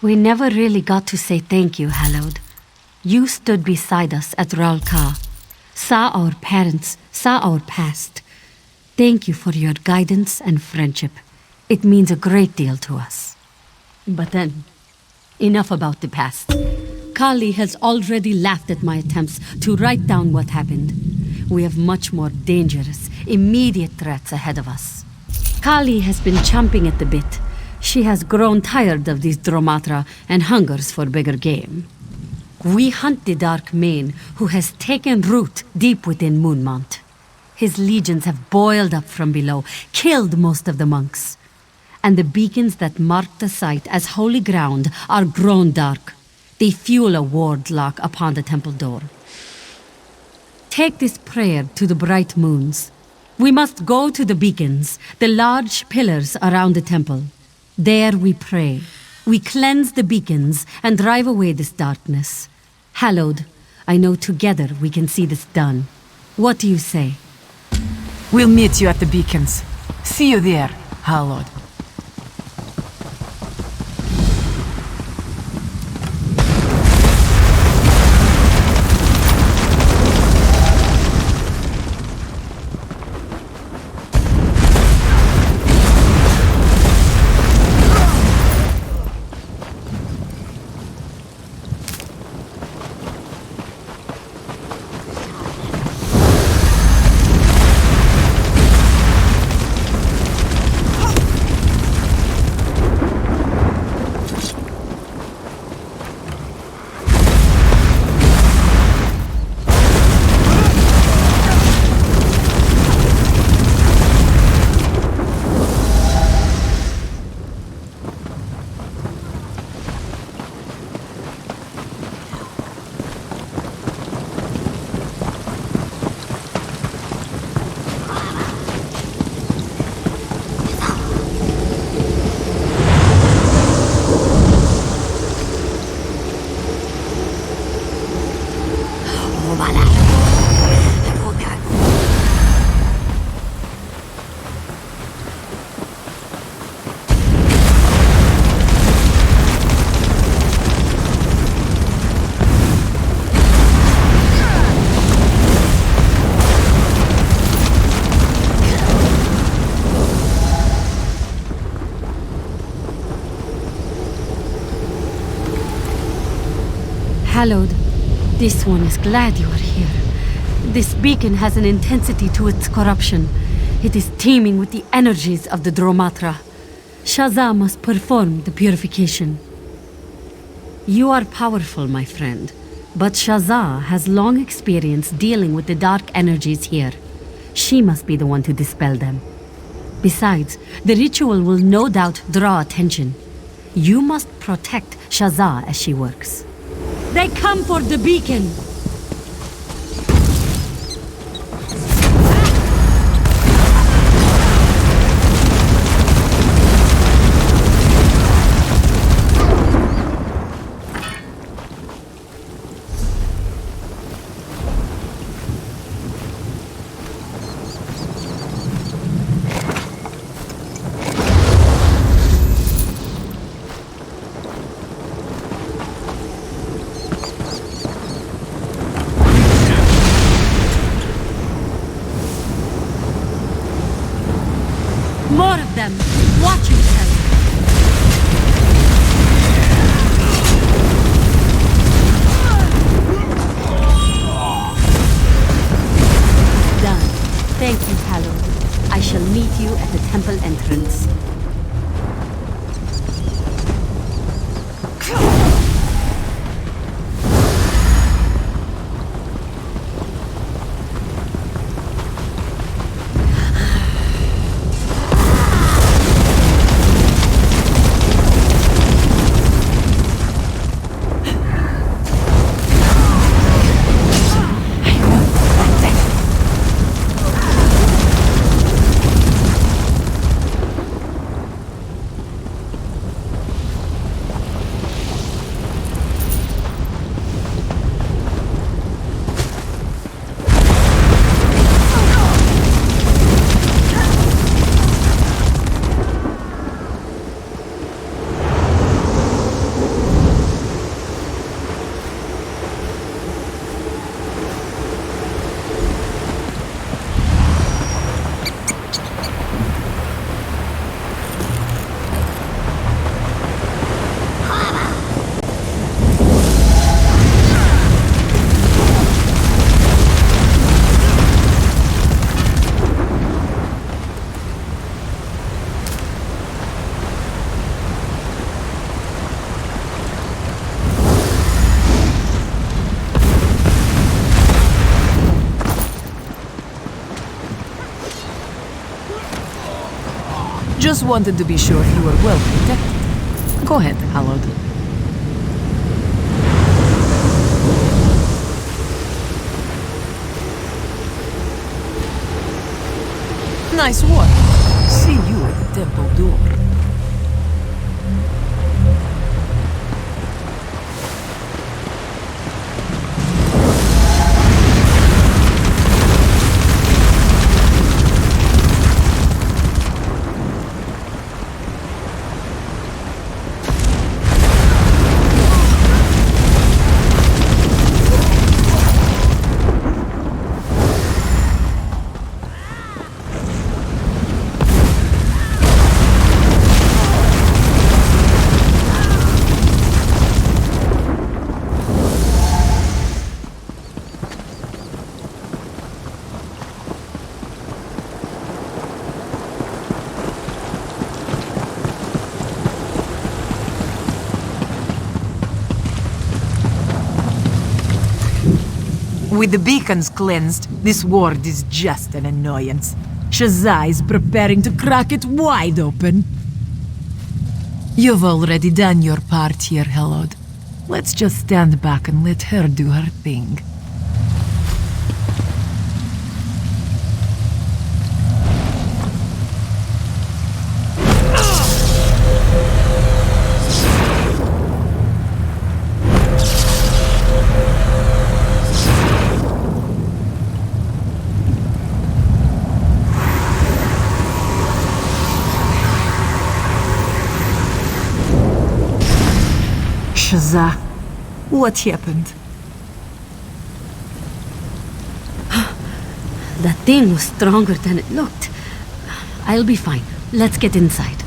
We never really got to say thank you, Hallowed. You stood beside us at Ralka, saw our parents, saw our past. Thank you for your guidance and friendship. It means a great deal to us. But then, enough about the past. Kali has already laughed at my attempts to write down what happened. We have much more dangerous, immediate threats ahead of us. Kali has been chomping at the bit. She has grown tired of these Dro'Mathra and hungers for bigger game. We hunt the Dark Mane, who has taken root deep within Moonmont. His legions have boiled up from below, killed most of the monks. And the beacons that mark the site as holy ground are grown dark. They fuel a ward lock upon the temple door. Take this prayer to the bright moons. We must go to the beacons, the large pillars around the temple. There we pray. We cleanse the beacons and drive away this darkness. Hallowed, I know together we can see this done. What do you say? We'll meet you at the beacons. See you there, Hallowed. Hallowed, this one is glad you are here. This beacon has an intensity to its corruption. It is teeming with the energies of the Dro'Mathra. Shazza must perform the purification. You are powerful, my friend, but Shazza has long experience dealing with the dark energies here. She must be the one to dispel them. Besides, the ritual will no doubt draw attention. You must protect Shazza as she works. They come for the beacon! More of them! Watch yourself! Done. Thank you, Hallowed. I shall meet you at the temple entrance. Just wanted to be sure you were well protected. Go ahead, Hallowed. Nice work. See you at the temple door. With the beacons cleansed, this ward is just an annoyance. Shazai is preparing to crack it wide open. You've already done your part here, Hallowed. Let's just stand back and let her do her thing. Shazza, what happened? That thing was stronger than it looked. I'll be fine. Let's get inside.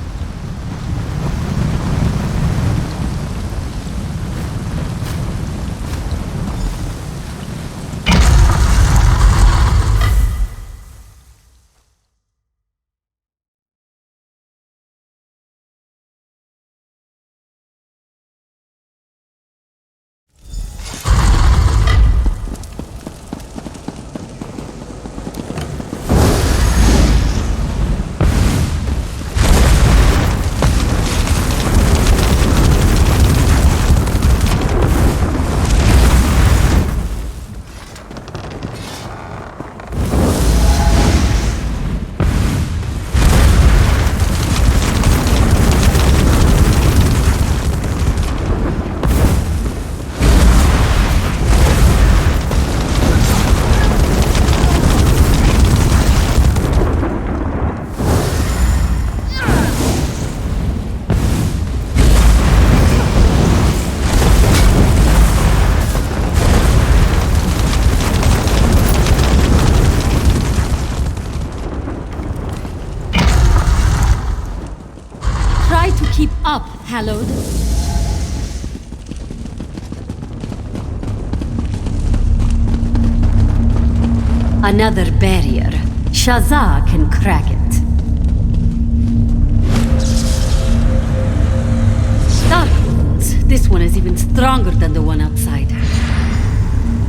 Keep up, Hallowed. Another barrier. Shazza can crack it. Dark wounds. This one is even stronger than the one outside.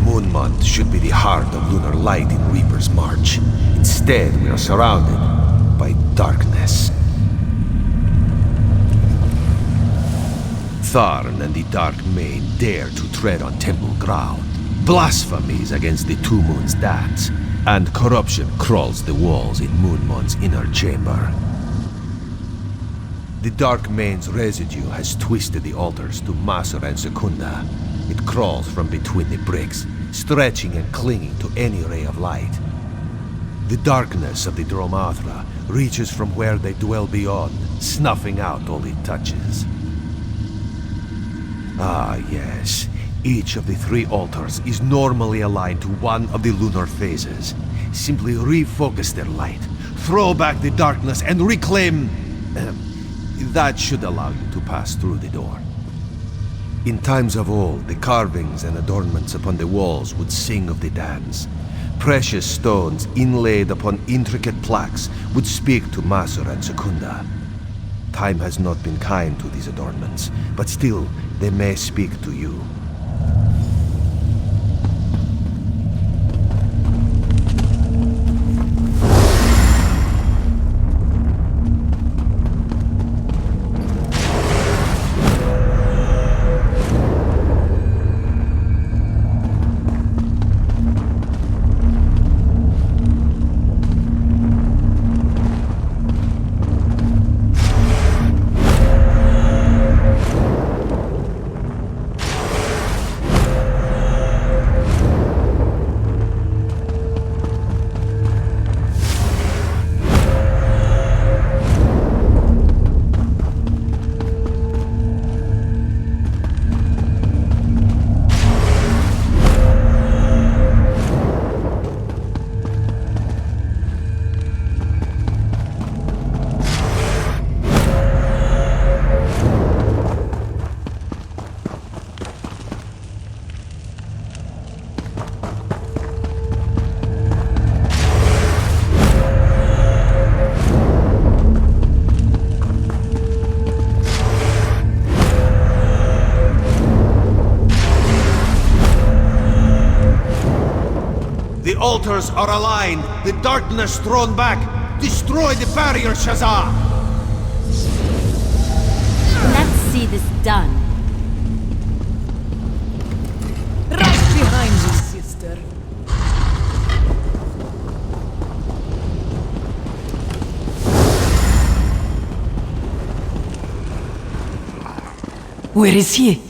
Moonmont should be the heart of lunar light in Reaper's March. Instead, we are surrounded by darkness. Tharn and the Dark Maid dare to tread on temple ground. Blasphemies against the Two Moons' dance. And corruption crawls the walls in Moonmont's inner chamber. The Dark Main's residue has twisted the altars to Masur and Secunda. It crawls from between the bricks, stretching and clinging to any ray of light. The darkness of the Dro'Mathra reaches from where they dwell beyond, snuffing out all it touches. Ah, yes. Each of the three altars is normally aligned to one of the lunar phases. Simply refocus their light, throw back the darkness, and reclaim... that should allow you to pass through the door. In times of old, the carvings and adornments upon the walls would sing of the dance. Precious stones inlaid upon intricate plaques would speak to Masur and Secunda. Time has not been kind to these adornments, but still, they may speak to you. altars are aligned, the darkness thrown back. Destroy the barrier, Shazza! Let's see this done. Right behind you, sister. Where is he?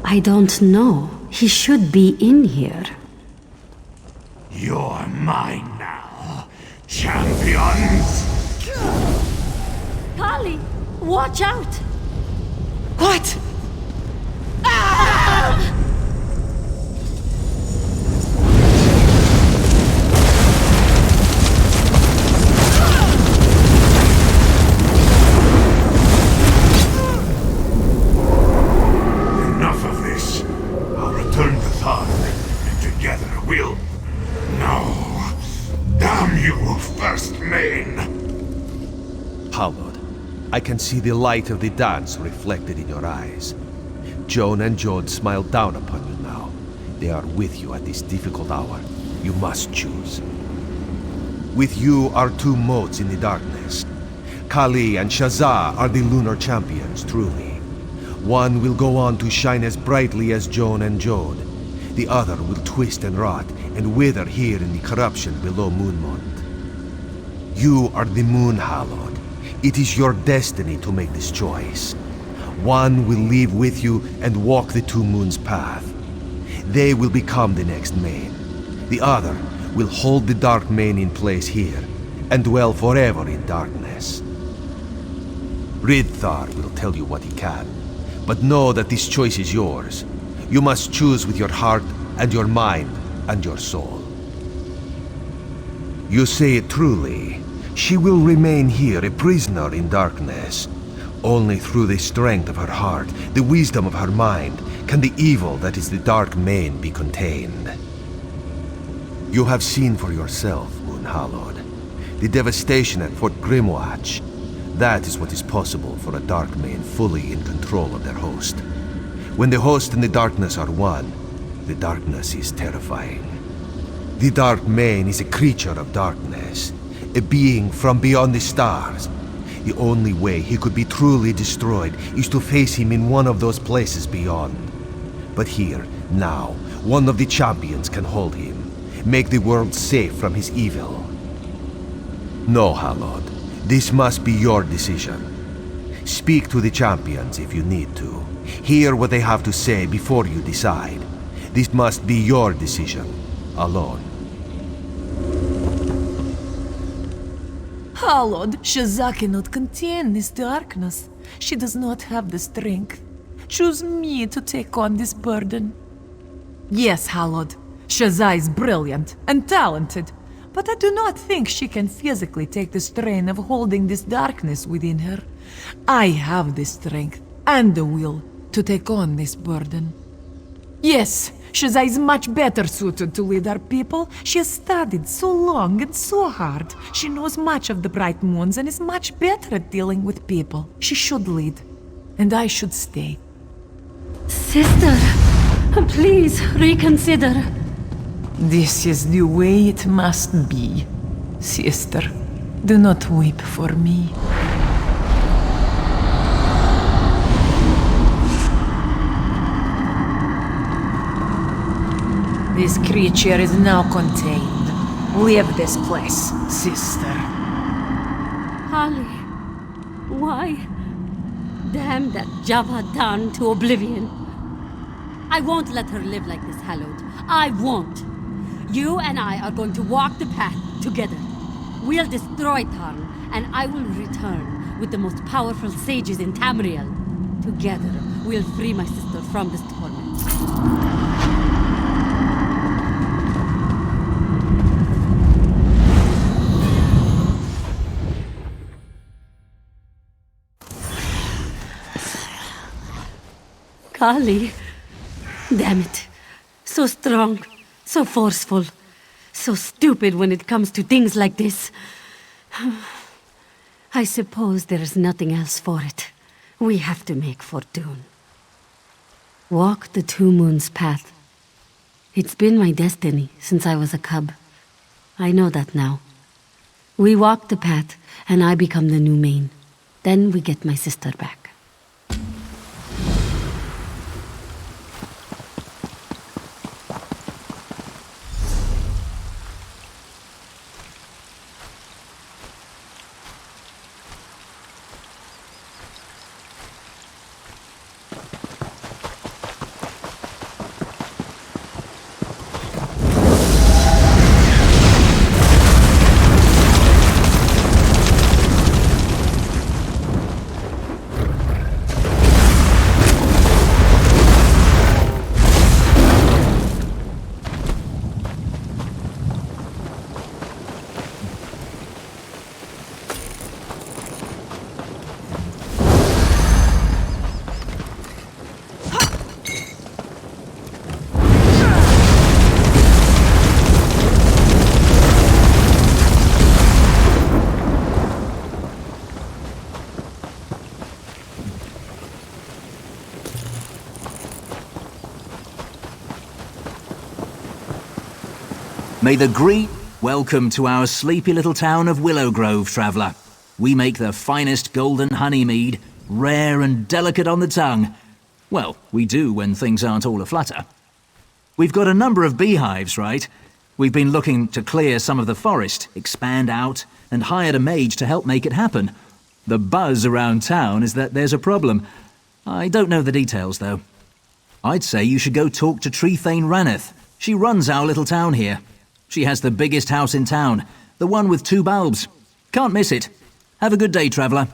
I don't know. He should be in here. You're mine now, champions! Kali, watch out! What? Enough of this. I'll return to Tharn, and together we'll... No. Damn you, First Mane! Hallowed, I can see the light of the dance reflected in your eyes. Joan and Jode smile down upon you now. They are with you at this difficult hour. You must choose. With you are two motes in the darkness. Kali and Shazza are the lunar champions, truly. One will go on to shine as brightly as Joan and Jode. The other will twist and rot and wither here in the corruption below Moonmont. You are the Moon Hallowed. It is your destiny to make this choice. One will leave with you and walk the two moons' path. They will become the next Mane. The other will hold the Dark Mane in place here and dwell forever in darkness. Ridthar will tell you what he can, but know that this choice is yours. You must choose with your heart and your mind and your soul. You say it truly. She will remain here a prisoner in darkness. Only through the strength of her heart, the wisdom of her mind, can the evil that is the Dark Mane be contained. You have seen for yourself, Moon Hallowed, the devastation at Fort Grimwatch. That is what is possible for a Dark Mane fully in control of their host. When the host and the darkness are one, the darkness is terrifying. The Dark Mane is a creature of darkness, a being from beyond the stars. The only way he could be truly destroyed is to face him in one of those places beyond. But here, now, one of the champions can hold him, make the world safe from his evil. No, Hallowed, this must be your decision. Speak to the champions if you need to. Hear what they have to say before you decide. This must be your decision, alone. Hallowed, Shazza cannot contain this darkness. She does not have the strength. Choose me to take on this burden. Yes, Hallowed, Shazza is brilliant and talented, but I do not think she can physically take the strain of holding this darkness within her. I have the strength and the will to take on this burden. Yes, Shazza is much better suited to lead our people. She has studied so long and so hard. She knows much of the bright moons and is much better at dealing with people. She should lead, and I should stay. Sister, please reconsider. This is the way it must be. Sister, do not weep for me. This creature is now contained. Leave this place, sister. Kali, why? Damn that Java down to oblivion. I won't let her live like this, Hallowed. I won't. You and I are going to walk the path together. We'll destroy Tarn, and I will return with the most powerful sages in Tamriel. Together, we'll free my sister from this torment. Kali. Damn it. So strong, so forceful, so stupid when it comes to things like this. I suppose there is nothing else for it. We have to make for Dune. Walk the two moons' path. It's been my destiny since I was a cub. I know that now. We walk the path, and I become the new main. Then we get my sister back. May the greet welcome to our sleepy little town of Willow Grove, traveller. We make the finest golden honey mead, rare and delicate on the tongue. Well, we do when things aren't all aflutter. We've got a number of beehives, right? We've been looking to clear some of the forest, expand out, and hired a mage to help make it happen. The buzz around town is that there's a problem. I don't know the details, though. I'd say you should go talk to Treethane Raneth. She runs our little town here. She has the biggest house in town, the one with 2 bulbs. Can't miss it. Have a good day, traveller.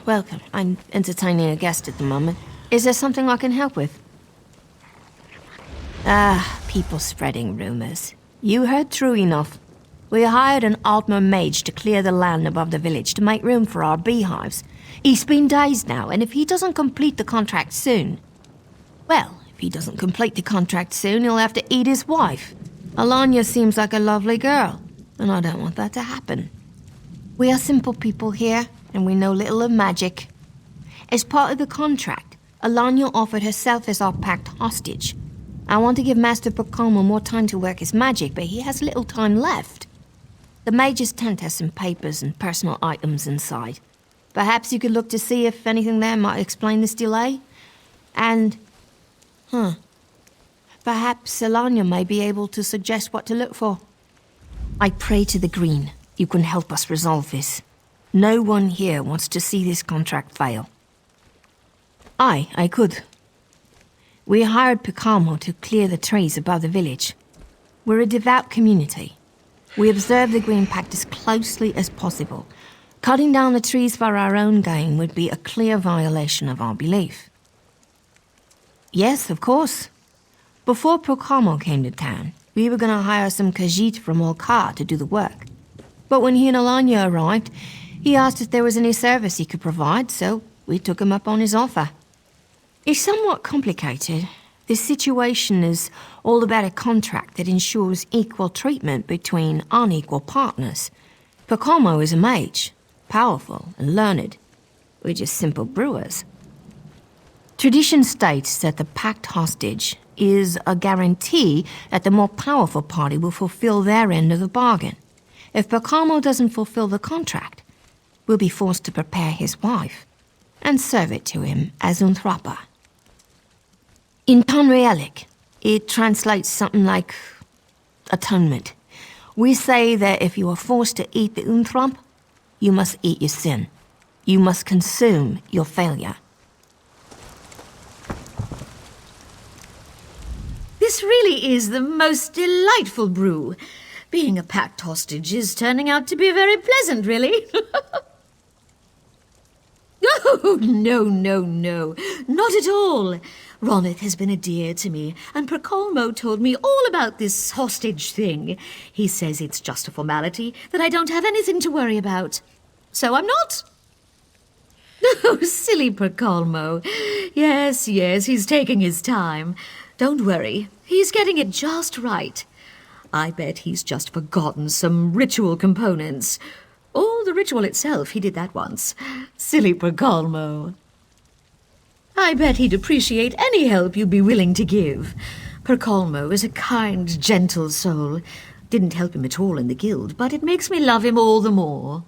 Welcome. I'm entertaining a guest at the moment. Is there something I can help with? People spreading rumors. You heard true enough. We hired an Aldmeri mage to clear the land above the village to make room for our beehives. He's been days now, and if he doesn't complete the contract soon... Well, if he doesn't complete the contract soon, he'll have to eat his wife. Alanya seems like a lovely girl, and I don't want that to happen. We are simple people here, and we know little of magic. As part of the contract, Alanya offered herself as our packed hostage. I want to give Master Procomo more time to work his magic, but he has little time left. The mage's tent has some papers and personal items inside. Perhaps you could look to see if anything there might explain this delay. And... perhaps Alanya may be able to suggest what to look for. I pray to the Green you can help us resolve this. No one here wants to see this contract fail. I could. We hired Procomo to clear the trees above the village. We're a devout community. We observe the Green Pact as closely as possible. Cutting down the trees for our own gain would be a clear violation of our belief. Yes, of course. Before Procomo came to town, we were going to hire some Khajiit from Olkar to do the work. But when he and Alanya arrived, he asked if there was any service he could provide, so we took him up on his offer. It's somewhat complicated. This situation is all about a contract that ensures equal treatment between unequal partners. Procomo is a mage, powerful and learned. We're just simple brewers. Tradition states that the packed hostage is a guarantee that the more powerful party will fulfill their end of the bargain. If Berkamo doesn't fulfill the contract, we'll be forced to prepare his wife and serve it to him as Unthrapa. In Tonrealic, it translates something like atonement. We say that if you are forced to eat the Unthrump, you must eat your sin. You must consume your failure. This really is the most delightful brew. Being a packed hostage is turning out to be very pleasant, really. Oh, no, not at all. Ronith has been a dear to me, and Percolmo told me all about this hostage thing. He says it's just a formality, that I don't have anything to worry about. So I'm not. Oh, silly Percolmo. Yes, he's taking his time. Don't worry, he's getting it just right. I bet he's just forgotten some ritual components. Or the ritual itself, he did that once. Silly Percolmo. I bet he'd appreciate any help you'd be willing to give. Percolmo is a kind, gentle soul. Didn't help him at all in the guild, but it makes me love him all the more.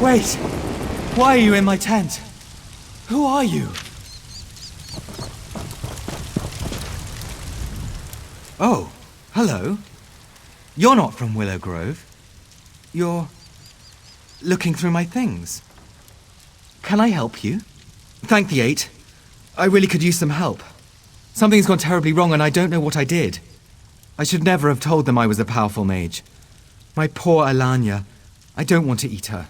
Wait! Why are you in my tent? Who are you? Oh, hello. You're not from Willow Grove. You're looking through my things. Can I help you? Thank the 8. I really could use some help. Something's gone terribly wrong and I don't know what I did. I should never have told them I was a powerful mage. My poor Alanya. I don't want to eat her.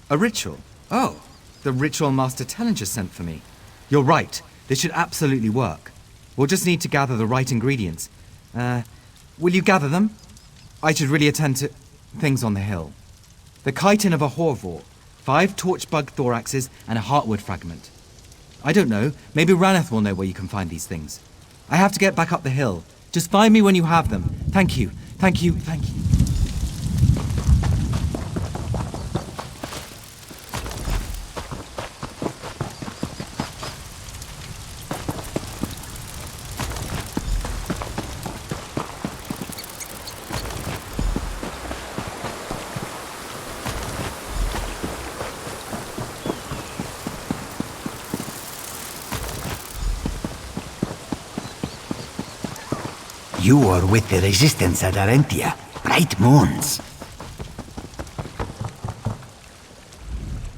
A ritual? Oh, the ritual Master Tellinger sent for me. You're right. This should absolutely work. We'll just need to gather the right ingredients. Will you gather them? I should really attend to things on the hill. The chitin of a Horvor, 5 torchbug thoraxes, and a heartwood fragment. I don't know. Maybe Raneth will know where you can find these things. I have to get back up the hill. Just find me when you have them. Thank you. Thank you. Thank you. You are with the resistance at Arentia. Bright moons.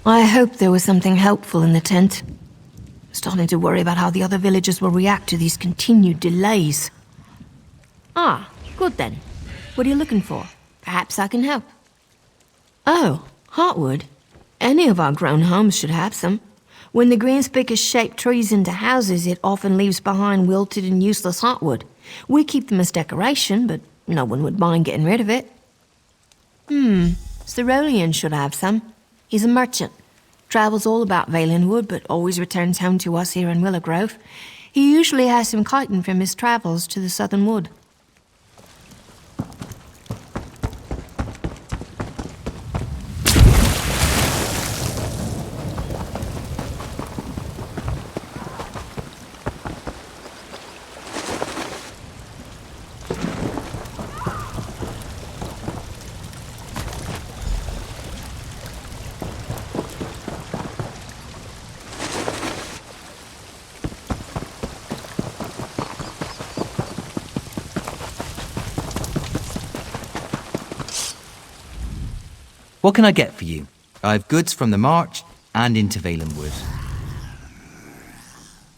I hoped there was something helpful in the tent. Starting to worry about how the other villagers will react to these continued delays. Ah, good then. What are you looking for? Perhaps I can help. Oh, heartwood. Any of our grown homes should have some. When the greenspickers shape trees into houses, it often leaves behind wilted and useless heartwood. We keep them as decoration, but no one would mind getting rid of it. Cerulean should have some. He's a merchant. Travels all about Valenwood, but always returns home to us here in Willow Grove. He usually has some chitin from his travels to the southern wood. What can I get for you? I have goods from the March and into Valenwood.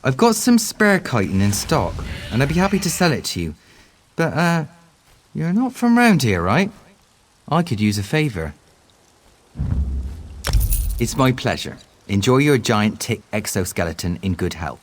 I've got some spare chitin in stock, and I'd be happy to sell it to you. But, you're not from round here, right? I could use a favour. It's my pleasure. Enjoy your giant tick exoskeleton in good health.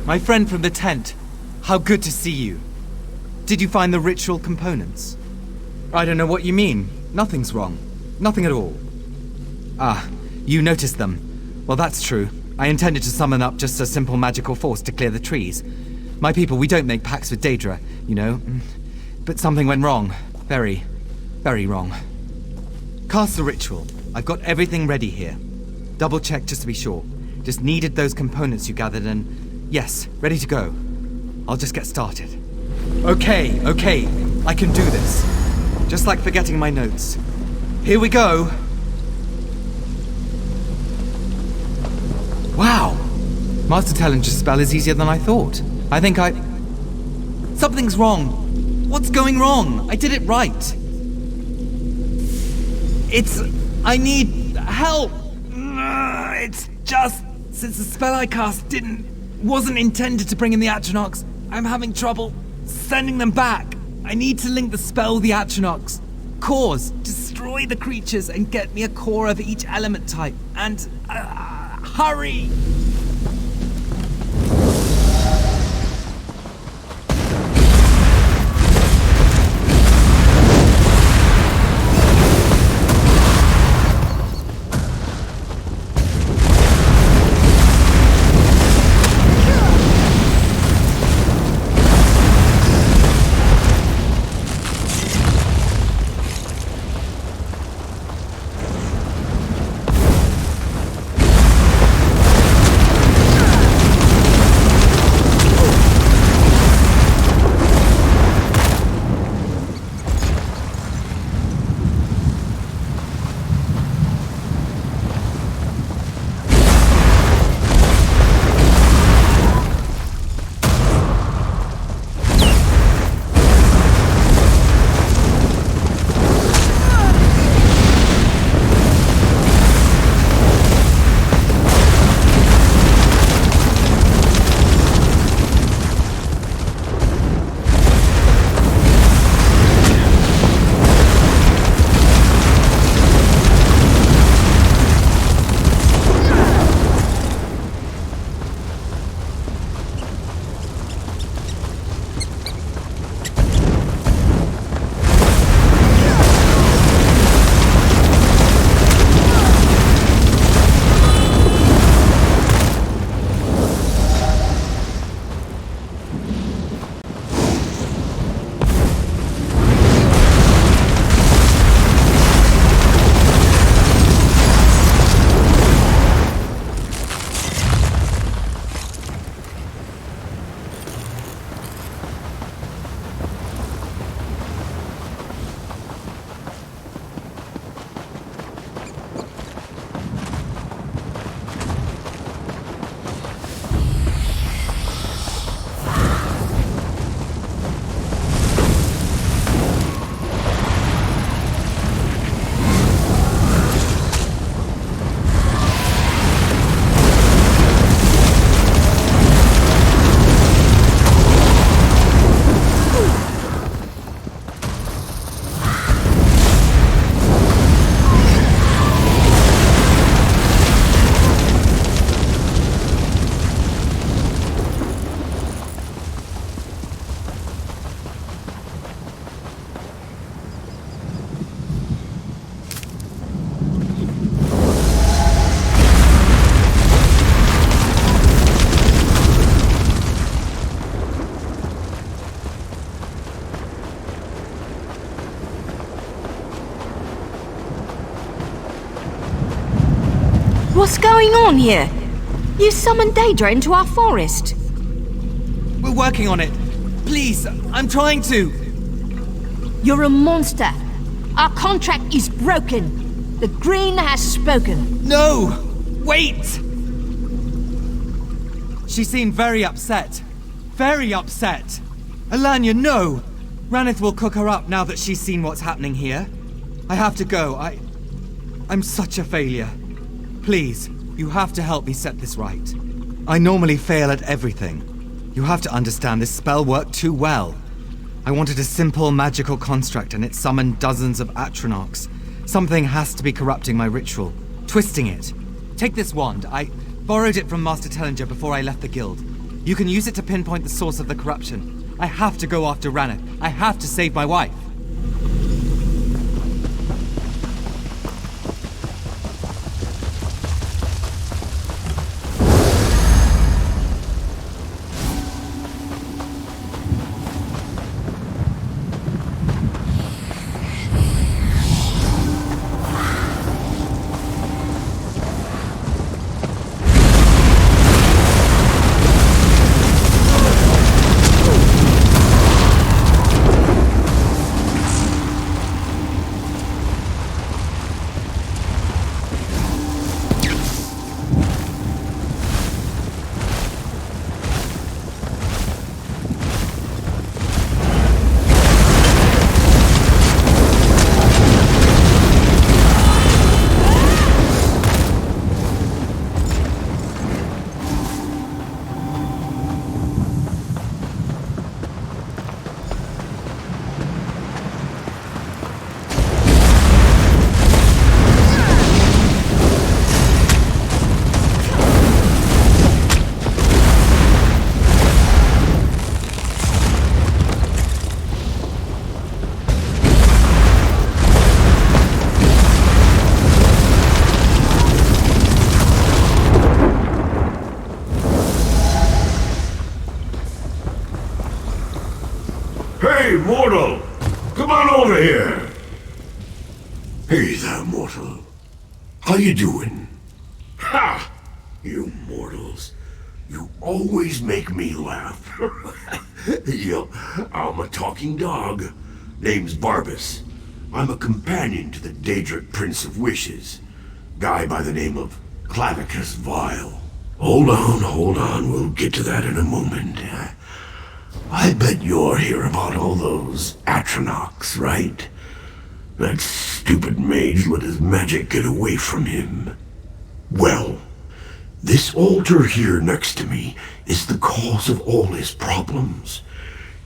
My friend from the tent, how good to see you. Did you find the ritual components? I don't know what you mean. Nothing's wrong. Nothing at all. Ah, you noticed them. Well, that's true. I intended to summon up just a simple magical force to clear the trees. My people, we don't make pacts with Daedra, you know. But something went wrong. Very, very wrong. Cast the ritual. I've got everything ready here. Double check just to be sure. Just needed those components you gathered and... yes, ready to go. I'll just get started. Okay, I can do this. Just like forgetting my notes. Here we go. Wow! Master Tellinger's spell is easier than I thought. I think something's wrong. What's going wrong? I did it right. I need help. It's just, since the spell I cast wasn't intended to bring in the atronachs, I'm having trouble sending them back. I need to link the spell with the atronachs. Cause, destroy the creatures and get me a core of each element type. And, hurry! What's going on here? You summoned Daedra into our forest. We're working on it. Please, I'm trying to. You're a monster. Our contract is broken. The Green has spoken. No! Wait! She seemed very upset. Very upset. Alanya, no! Ranith will cook her up now that she's seen what's happening here. I have to go. I'm such a failure. Please, you have to help me set this right. I normally fail at everything. You have to understand this spell worked too well. I wanted a simple magical construct and it summoned dozens of atronachs. Something has to be corrupting my ritual, twisting it. Take this wand. I borrowed it from Master Tellinger before I left the guild. You can use it to pinpoint the source of the corruption. I have to go after Ranith. I have to save my wife. Hey, mortal! Come on over here! Hey there, mortal. How you doing? Ha! You mortals. You always make me laugh. Yo, I'm a talking dog. Name's Barbas. I'm a companion to the Daedric Prince of Wishes. Guy by the name of Clavicus Vile. Hold on. We'll get to that in a moment. I bet you're here about all those atronachs, right? That stupid mage let his magic get away from him. Well, this altar here next to me is the cause of all his problems.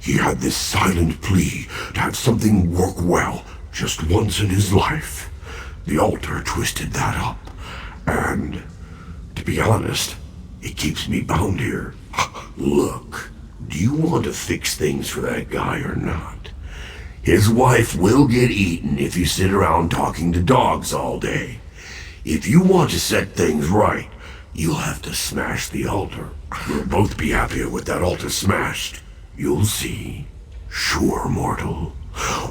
He had this silent plea to have something work well just once in his life. The altar twisted that up, and to be honest, it keeps me bound here. Look, do you want to fix things for that guy or not? His wife will get eaten if you sit around talking to dogs all day. If you want to set things right, you'll have to smash the altar. We'll both be happier with that altar smashed. You'll see. Sure, mortal.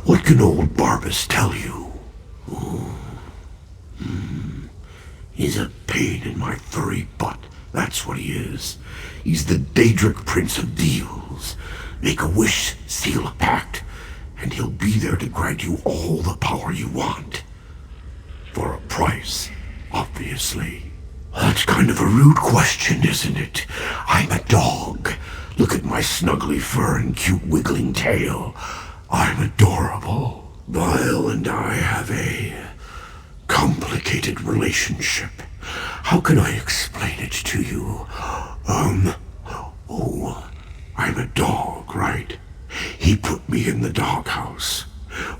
What can old Barbas tell you? He's a pain in my furry butt. That's what he is. He's the Daedric Prince of Deals. Make a wish, seal a pact, and he'll be there to grant you all the power you want. For a price, obviously. That's kind of a rude question, isn't it? I'm a dog. Look at my snuggly fur and cute wiggling tail. I'm adorable. Vile and I have a complicated relationship. How can I explain it to you? I'm a dog, right? He put me in the doghouse.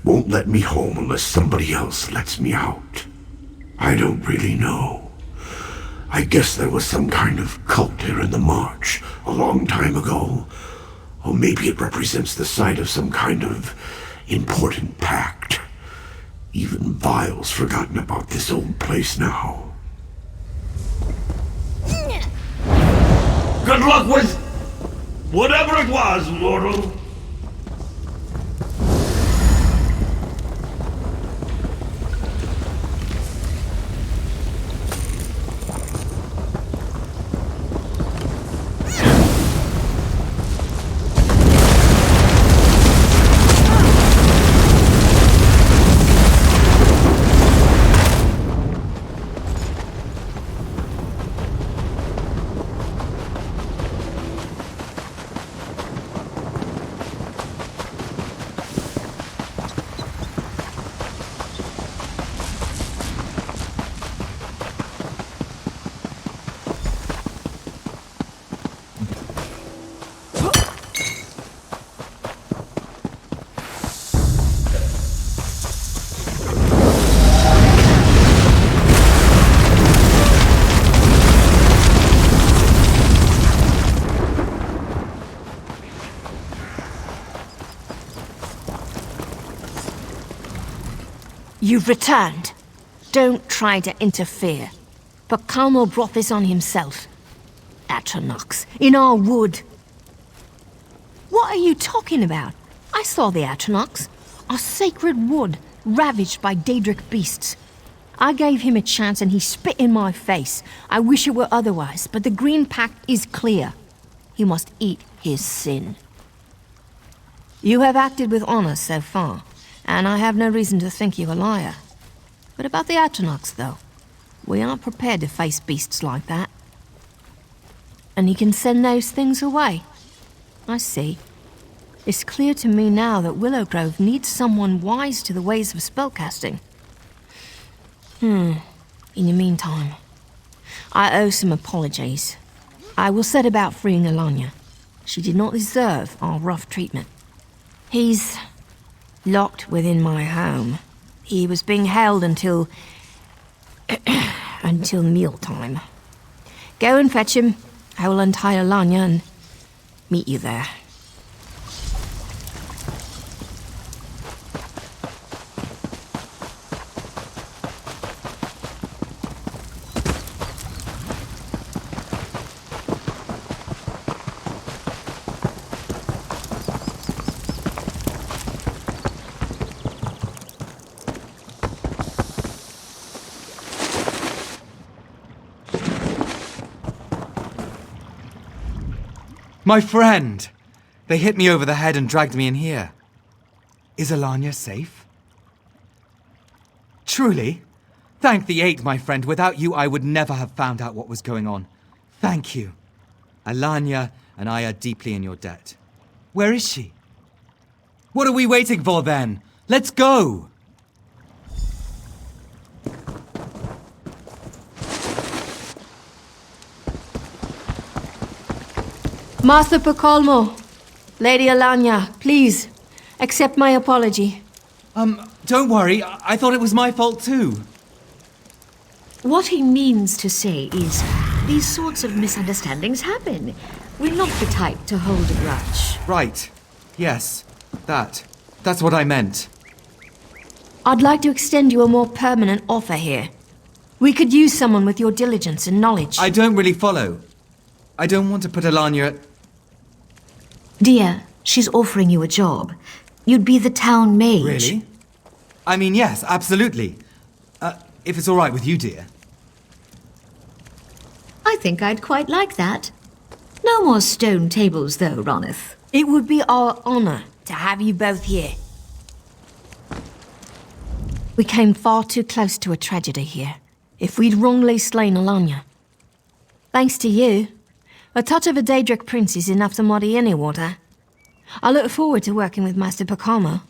Won't let me home unless somebody else lets me out. I don't really know. I guess there was some kind of cult here in the March a long time ago. Or maybe it represents the site of some kind of important pact. Even Vile's forgotten about this old place now. Good luck with whatever it was, mortal. You've returned. Don't try to interfere. Pacalmo brought this on himself. Atronachs, in our wood. What are you talking about? I saw the atronachs. Our sacred wood, ravaged by Daedric beasts. I gave him a chance and he spit in my face. I wish it were otherwise, but the Green Pact is clear. He must eat his sin. You have acted with honor so far, and I have no reason to think you a liar. But about the atronachs, though, we aren't prepared to face beasts like that. And he can send those things away. I see. It's clear to me now that Willow Grove needs someone wise to the ways of spellcasting. In the meantime, I owe some apologies. I will set about freeing Alanya. She did not deserve our rough treatment. He's locked within my home. He was being held until mealtime. Go and fetch him. I will untie Alanya and meet you there. My friend! They hit me over the head and dragged me in here. Is Alanya safe? Truly? Thank the Eight, my friend. Without you, I would never have found out what was going on. Thank you. Alanya and I are deeply in your debt. Where is she? What are we waiting for, then? Let's go! Master Pacalmo, Lady Alanya, please, accept my apology. Don't worry. I thought it was my fault too. What he means to say is, these sorts of misunderstandings happen. We're not the type to hold a grudge. Right. Yes. That's what I meant. I'd like to extend you a more permanent offer here. We could use someone with your diligence and knowledge. I don't really follow. I don't want to put Alanya at... Dear, she's offering you a job. You'd be the town mage. Really? I mean, yes, absolutely. If it's all right with you, dear. I think I'd quite like that. No more stone tables, though, Ronith. It would be our honor to have you both here. We came far too close to a tragedy here. If we'd wrongly slain Alanya. Thanks to you, a touch of a Daedric prince is enough to muddy any water. I look forward to working with Master Pacalmo.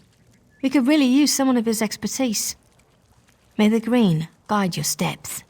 We could really use someone of his expertise. May the green guide your steps.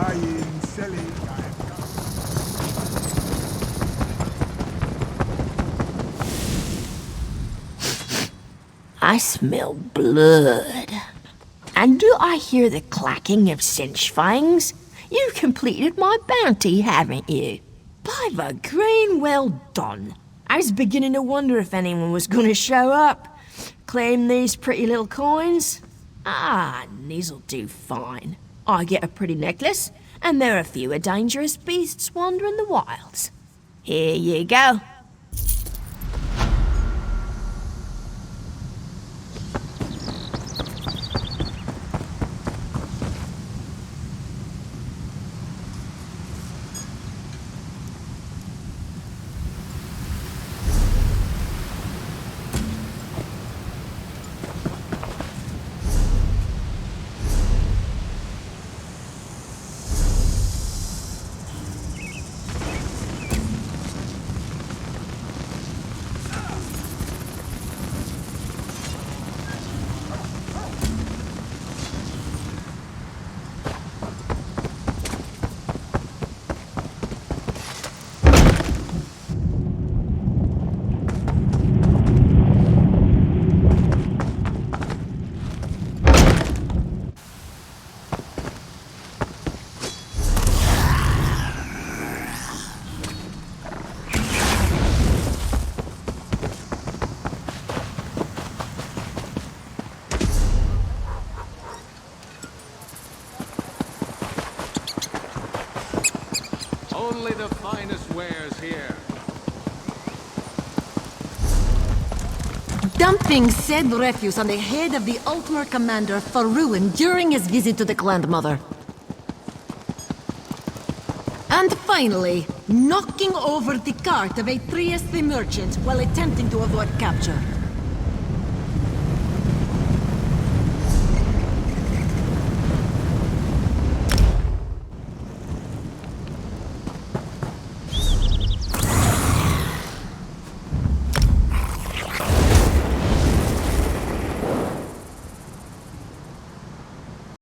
buying, selling. I smell blood. And do I hear the clacking of cinch fangs? You completed my bounty, haven't you? By the green, well done. I was beginning to wonder if anyone was gonna show up. Claim these pretty little coins? Ah, these'll do fine. I get a pretty necklace, and there are fewer dangerous beasts wandering the wilds. Here you go. Only the finest wares here. Dumping said refuse on the head of the Aldmeri commander for ruin during his visit to the Grandmother. And finally, knocking over the cart of Atreus the merchant while attempting to avoid capture.